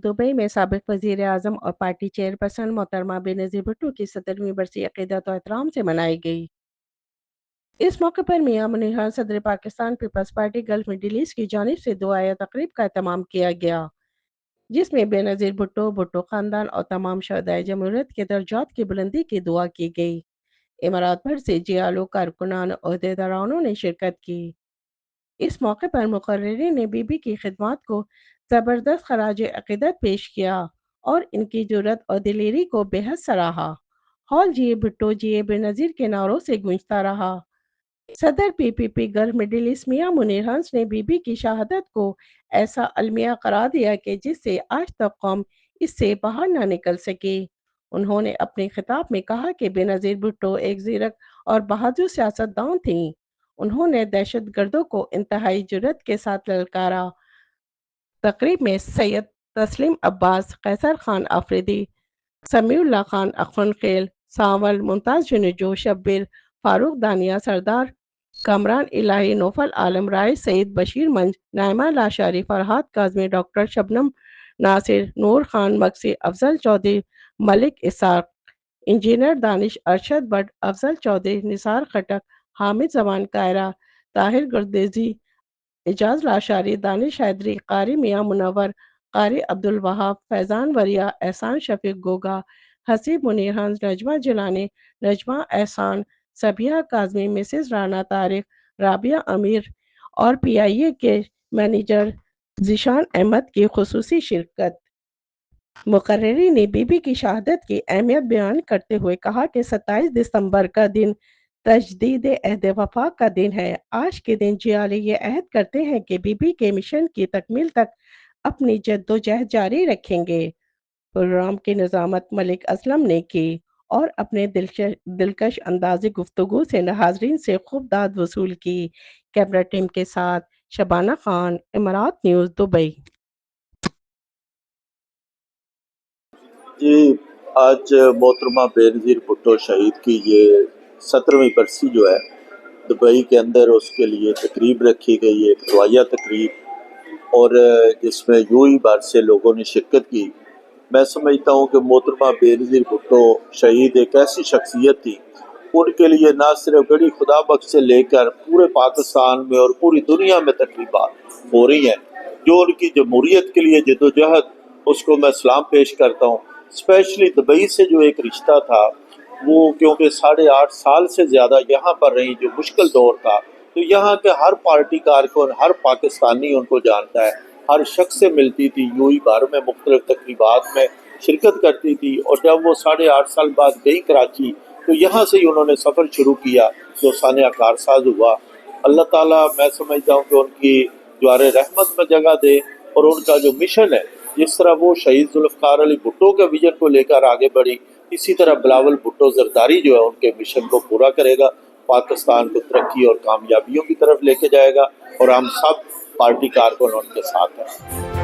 Dubai में साबिक वज़ीर आज़म और पार्टी चेयरपर्सन मोहतरमा बेनज़ीर भुट्टो की 17वीं बरसी अक़ीदत और एहतराम से मनाई गई। इस मौके पर मियां मुनीर सदर Pakistan peoples party gulf middle east की जानिब से दुआया तकरीब का एहतमाम किया गया, जिसमें बेनज़ीर भुट्टो, भुट्टो ख़ानदान और तमाम शहदाए जमहूरियत के दर्जात की बुलंदी की दुआ की गई। इमारात भर से जियालो कारकुनान और ओहदेदारानों ने शिरकत की। इस मौके पर मुकर्रिरीन ने बीबी की खिदमत को ज़बरदस्त खराज अक़ीदत पेश किया और इनकी जुर्रत और दिलेरी को बेहद सराहा। हॉल जिए भुट्टो जिए बेनज़ीर के नारों से गूंजता रहा। सदर पीपीपी गल्फ मिडिल ईस्ट मियां मुनीर हंस ने बीबी की शहादत को ऐसा अलमिया करार दिया कि जिससे आज तक कौम इससे बाहर न निकल सकी। उन्होंने अपने खिताब में कहा कि बेनज़ीर भुट्टो एक ज़ीरक और बहादुर सियासतदान थीं। उन्होंने दहशतगर्दों को इंतहाई जुर्रत के साथ ललकारा। तकरीब में सैयद तस्लीम अब्बास, कैसर खान आफरीदी, समीउल्लाह खान अखुनखेल, सावल, मुमताज़ जुनेजो, शब्बीर, फारूक दानिया सरदार, कमरान इलाही, नौफल आलम, राय सईद, बशीर मंज, नाइमा लाशारी, फरहाद काज़मी, डॉक्टर शबनम नासिर, नूर खान मक्सी, अफजल चौधरी, मलिक इसाक, इंजीनियर दानिश अरशद भट्ट, अफजल चौधरी, निसार खटक, हामिद जमान कायरा, ताहिर गुरदेजी, एजाज लाशारी, दानिश हैदरी, कारी मियां मुनव्वर, कारी अब्दुल वहाब, फैजान वरिया, एहसान शफीक गोगा, हसीब मुनीर हंस, नजमा जिलानी, नजमा एहसान, सबिया काजमी, मिसेस राना तारिक, राबिया अमीर और पीआईए के मैनेजर जिशान अहमद की खुसूसी शिरकत। मुकर्रिरी ने बीबी की शहादत की अहमियत बयान करते हुए कहा कि 27 दिसंबर का दिन तजदीद अहद वफा का दिन है। आज के दिन जियाली ये अहद करते हैं कि बीबी के मिशन की तकमील तक अपनी जद्दोजहद जारी रखेंगे। प्रोग्राम की निज़ामत मलिक असलम ने की और अपने दिलकश अंदाज़ी गुफ्तगू से हाज़रीन से खूब दाद वसूल की। कैमरा टीम के साथ शबाना खान, इमारात न्यूज़, दुबई। जी, आज मोहतरमा बेनज़ीर भुट्टो शहीद की ये 17वीं बरसी जो है दुबई के अंदर उसके लिए तकरीब रखी गई, एक दुआया तकरीब, और जिसमें यूं बाहर से लोगों ने शिरकत की। मैं समझता हूँ कि मोहतरमा बेनज़ीर भुट्टो शहीद एक ऐसी शख्सियत थी, उनके लिए ना सिर्फ गढ़ी खुदा बख्श से लेकर पूरे पाकिस्तान में और पूरी दुनिया में तकरीबात हो रही हैं। जो उनकी जमहूरियत के लिए जद्दोजहद, उसको मैं सलाम पेश करता हूँ। स्पेशली दुबई से जो एक रिश्ता था वो, क्योंकि 8.5 साल से ज़्यादा यहाँ पर रही, जो मुश्किल दौर था, तो यहाँ के हर पार्टी कारकुन, हर पाकिस्तानी उनको जानता है, हर शख्स से मिलती थी, यूं भर में मुख्तलिफ तकरीबात में शिरकत करती थी। और जब वो 8.5 साल बाद गई कराची, तो यहाँ से ही उन्होंने सफ़र शुरू किया जो सानिया कारसाज हुआ। अल्लाह ताला, मैं समझता हूँ कि उनकी ज्वारे रहमत में जगह दे, और उनका जो मिशन है, जिस तरह वो शहीद जुल्फ़िकार अली भुट्टो के विजन को लेकर आगे बढ़ी, इसी तरह बिलावल भुट्टो जरदारी जो है उनके मिशन को पूरा करेगा, पाकिस्तान को तरक्की और कामयाबियों की तरफ लेके जाएगा, और हम सब पार्टी कारकुन उनके साथ हैं।